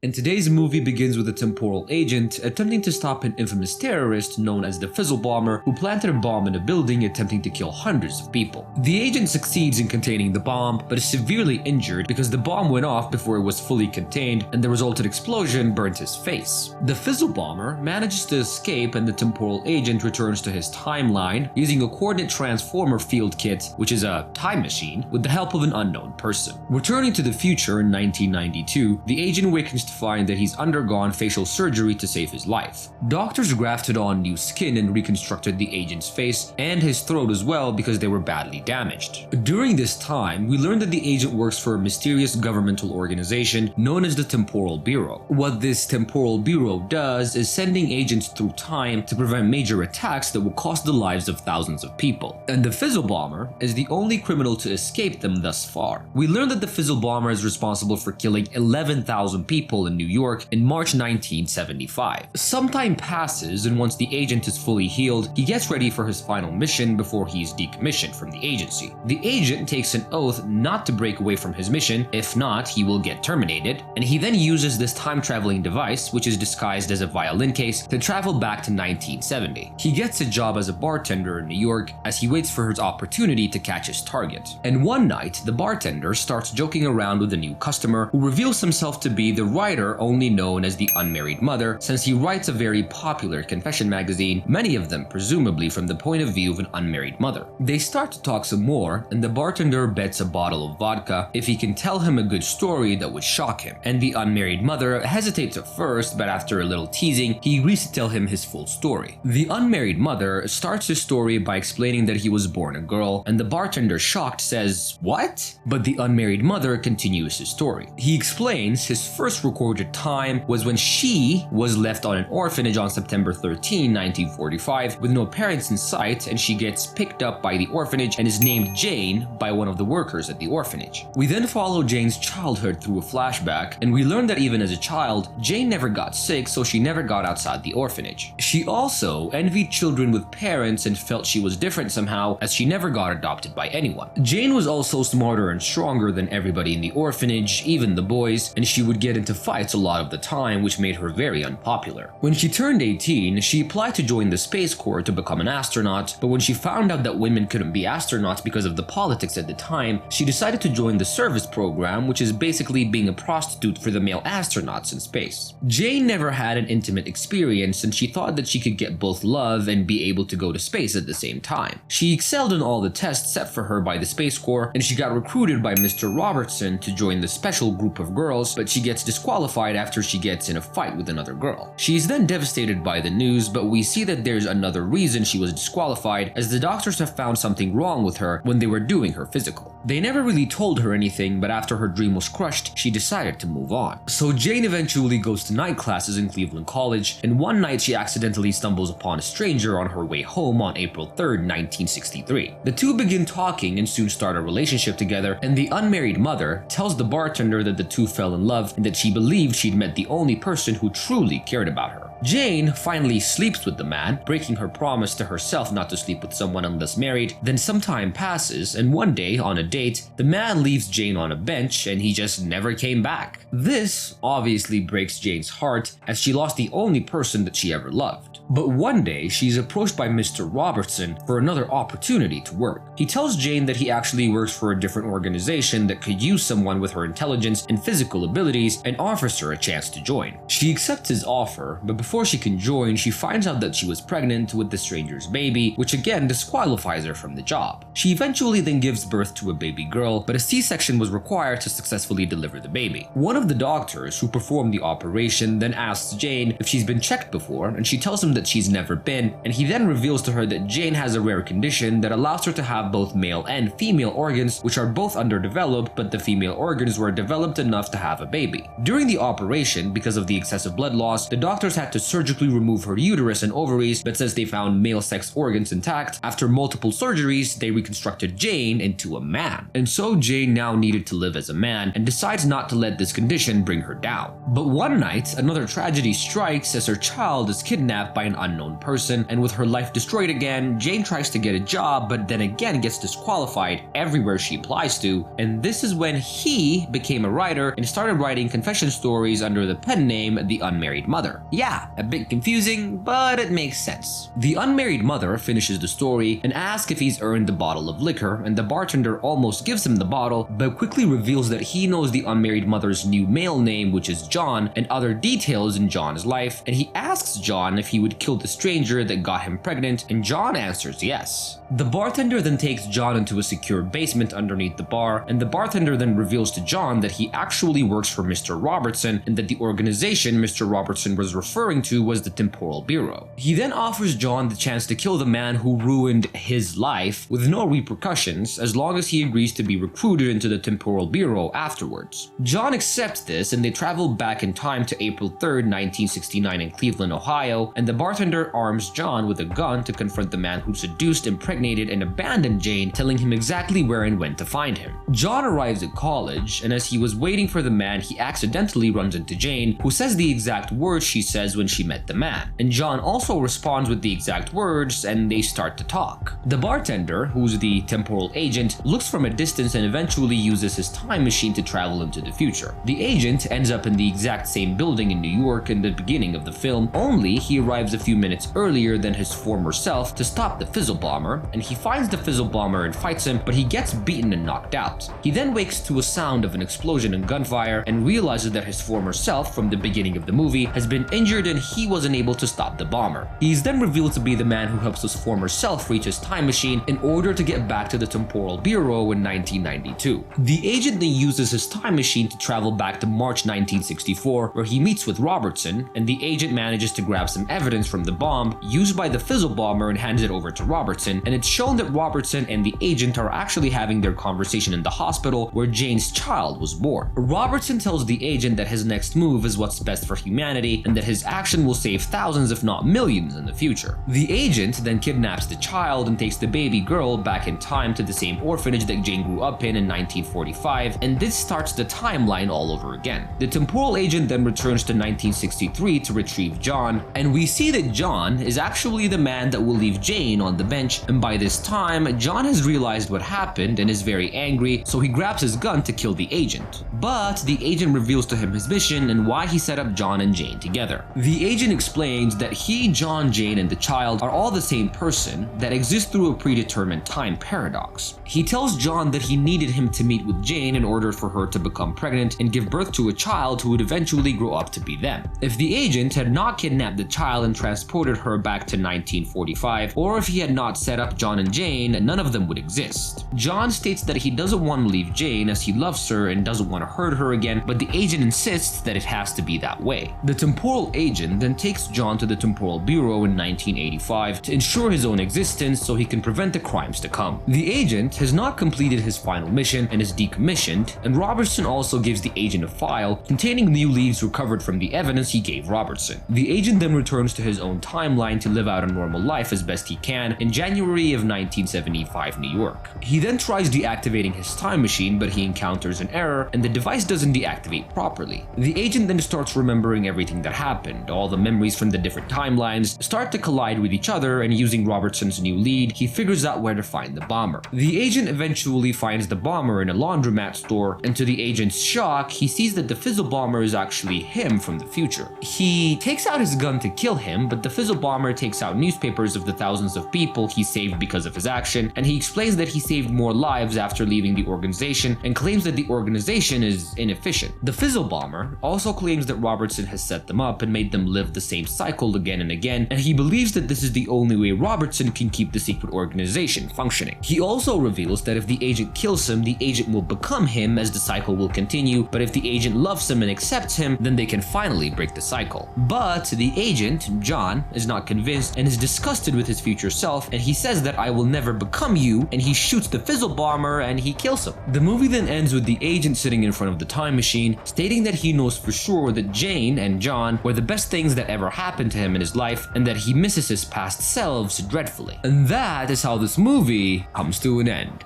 And today's movie begins with a temporal agent attempting to stop an infamous terrorist known as the Fizzle Bomber who planted a bomb in a building attempting to kill hundreds of people. The agent succeeds in containing the bomb, but is severely injured because the bomb went off before it was fully contained and the resultant explosion burnt his face. The Fizzle Bomber manages to escape and the temporal agent returns to his timeline using a coordinate transformer field kit, which is a time machine, with the help of an unknown person. Returning to the future in 1992, the agent awakens to find that he's undergone facial surgery to save his life. Doctors grafted on new skin and reconstructed the agent's face and his throat as well because they were badly damaged. During this time, we learned that the agent works for a mysterious governmental organization known as the Temporal Bureau. What this Temporal Bureau does is sending agents through time to prevent major attacks that will cost the lives of thousands of people. And the Fizzle Bomber is the only criminal to escape them thus far. We learned that the Fizzle Bomber is responsible for killing 11,000 people in New York in March 1975. Some time passes, and once the agent is fully healed, he gets ready for his final mission before he is decommissioned from the agency. The agent takes an oath not to break away from his mission, if not, he will get terminated, and he then uses this time-traveling device, which is disguised as a violin case, to travel back to 1970. He gets a job as a bartender in New York as he waits for his opportunity to catch his target. And one night, the bartender starts joking around with a new customer who reveals himself to be the writer only known as the Unmarried Mother, since he writes a very popular confession magazine, many of them presumably from the point of view of an unmarried mother. They start to talk some more, and the bartender bets a bottle of vodka if he can tell him a good story that would shock him. And the Unmarried Mother hesitates at first, but after a little teasing, he agrees to tell him his full story. The Unmarried Mother starts his story by explaining that he was born a girl, and the bartender, shocked, says, "What?" But the Unmarried Mother continues his story. He explains his first recorded time was when she was left on an orphanage on September 13, 1945, with no parents in sight, and she gets picked up by the orphanage and is named Jane by one of the workers at the orphanage. We then follow Jane's childhood through a flashback, and we learn that even as a child, Jane never got sick, so she never got outside the orphanage. She also envied children with parents and felt she was different somehow, as she never got adopted by anyone. Jane was also smarter and stronger than everybody in the orphanage, even the boys, and she would get into fights a lot of the time, which made her very unpopular. When she turned 18, she applied to join the Space Corps to become an astronaut, but when she found out that women couldn't be astronauts because of the politics at the time, she decided to join the service program, which is basically being a prostitute for the male astronauts in space. Jane never had an intimate experience, and she thought that she could get both love and be able to go to space at the same time. She excelled in all the tests set for her by the Space Corps, and she got recruited by Mr. Robertson to join the special group of girls, but she gets disqualified after she gets in a fight with another girl. She is then devastated by the news, but we see that there's another reason she was disqualified, as the doctors have found something wrong with her when they were doing her physical. They never really told her anything, but after her dream was crushed, she decided to move on. So Jane eventually goes to night classes in Cleveland College, and one night she accidentally stumbles upon a stranger on her way home on April 3rd, 1963. The two begin talking and soon start a relationship together, and the Unmarried Mother tells the bartender that the two fell in love and that she believed she'd met the only person who truly cared about her. Jane finally sleeps with the man, breaking her promise to herself not to sleep with someone unless married. Then some time passes, and one day, on a date, the man leaves Jane on a bench and he just never came back. This obviously breaks Jane's heart, as she lost the only person that she ever loved. But one day, she's approached by Mr. Robertson for another opportunity to work. He tells Jane that he actually works for a different organization that could use someone with her intelligence and physical abilities, and offers her a chance to join. She accepts his offer, but before she can join, she finds out that she was pregnant with the stranger's baby, which again disqualifies her from the job. She eventually then gives birth to a baby girl, but a C-section was required to successfully deliver the baby. One of the doctors who performed the operation then asks Jane if she's been checked before, and she tells him that she's never been, and he then reveals to her that Jane has a rare condition that allows her to have both male and female organs, which are both underdeveloped, but the female organs were developed enough to have a baby. During the operation, because of the excessive blood loss, the doctors had to surgically remove her uterus and ovaries, but since they found male sex organs intact, after multiple surgeries, they reconstructed Jane into a man. man. And so Jane now needed to live as a man and decides not to let this condition bring her down. But one night, another tragedy strikes as her child is kidnapped by an unknown person, and with her life destroyed again, Jane tries to get a job but then again gets disqualified everywhere she applies to, and this is when he became a writer and started writing confession stories under the pen name The Unmarried Mother. Yeah, a bit confusing, but it makes sense. The unmarried mother finishes the story and asks if he's earned the bottle of liquor, and the bartender almost gives him the bottle, but quickly reveals that he knows the unmarried mother's new male name, which is John, and other details in John's life, and he asks John if he would kill the stranger that got him pregnant, and John answers yes. The bartender then takes John into a secure basement underneath the bar, and the bartender then reveals to John that he actually works for Mr. Robertson and that the organization Mr. Robertson was referring to was the Temporal Bureau. He then offers John the chance to kill the man who ruined his life with no repercussions as long as he agrees to be recruited into the Temporal Bureau afterwards. John accepts this and they travel back in time to April 3rd, 1969 in Cleveland, Ohio, and the bartender arms John with a gun to confront the man who seduced, impregnated, and abandoned Jane, telling him exactly where and when to find him. John arrives at college, and as he was waiting for the man, he accidentally runs into Jane, who says the exact words she says when she met the man. And John also responds with the exact words, and they start to talk. The bartender, who's the temporal agent, looks from a distance and eventually uses his time machine to travel into the future. The agent ends up in the exact same building in New York in the beginning of the film, only he arrives a few minutes earlier than his former self to stop the Fizzle Bomber, and he finds the Fizzle Bomber and fights him, but he gets beaten and knocked out. He then wakes to a sound of an explosion and gunfire and realizes that his former self from the beginning of the movie has been injured and he wasn't able to stop the bomber. He is then revealed to be the man who helps his former self reach his time machine in order to get back to the Temporal Bureau in 1992. The agent then uses his time machine to travel back to March 1964, where he meets with Robertson, and the agent manages to grab some evidence from the bomb used by the Fizzle Bomber and hands it over to Robertson, and it's shown that Robertson and the agent are actually having their conversation in the hospital where Jane's child was born. Robertson tells the agent that his next move is what's best for humanity and that his action will save thousands if not millions in the future. The agent then kidnaps the child and takes the baby girl back in time to the same orphanage that Jane grew up in 1945, and this starts the timeline all over again. The temporal agent then returns to 1963 to retrieve John, and we see that John is actually the man that will leave Jane on the bench, and by this time, John has realized what happened and is very angry, so he grabs his gun to kill the agent. But the agent reveals to him his mission and why he set up John and Jane together. The agent explains that he, John, Jane, and the child are all the same person that exists through a predetermined time paradox. He tells John that he needed him to meet with Jane in order for her to become pregnant and give birth to a child who would eventually grow up to be them. If the agent had not kidnapped the child and transported her back to 1945, or if he had not set up John and Jane, none of them would exist. John states that he doesn't want to leave Jane as he loves her and doesn't want to hurt her again, but the agent insists that it has to be that way. The temporal agent then takes John to the Temporal Bureau in 1985 to ensure his own existence so he can prevent the crimes to come. The agent has not completed his final mission and is decommissioned, and Robertson also gives the agent a file containing new leads recovered from the evidence he gave Robertson. The agent then returns to his own timeline to live out a normal life as best he can in January of 1975 New York. He then tries deactivating his time machine, but he encounters an error and the device doesn't deactivate properly. The agent then starts remembering everything that happened. All the memories from the different timelines start to collide with each other, and using Robertson's new lead, he figures out where to find the bomber. The agent eventually finds the bomber in a laundromat store, and to the agent's shock, he sees that the Fizzle Bomber is actually him from the future. He takes out his gun to kill him, but the Fizzle Bomber takes out newspapers of the thousands of people he saved because of his action, and he explains that he saved more lives after leaving the organization and claims that the organization is inefficient. The Fizzle Bomber also claims that Robertson has set them up and made them live the same cycle again and again, and he believes that this is the only way Robertson can keep the secret organization functioning. He also reveals that if the agent kills him, the agent will become him as the cycle will continue, but if the agent loves him and accepts him, then they can finally break the cycle. But the agent, John, is not convinced and is disgusted with his future self, and he says that I will never become you, and he shoots the Fizzle Bomber and he kills him. The movie then ends with the agent sitting in front of the time machine, stating that he knows for sure that Jane and John were the best things that ever happened to him in his life, and that he misses his past selves dreadfully. And that is how this movie comes to an end.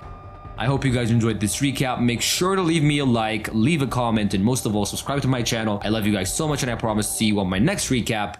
I hope you guys enjoyed this recap. Make sure to leave me a like, leave a comment, and most of all, subscribe to my channel. I love you guys so much, and I promise to see you on my next recap.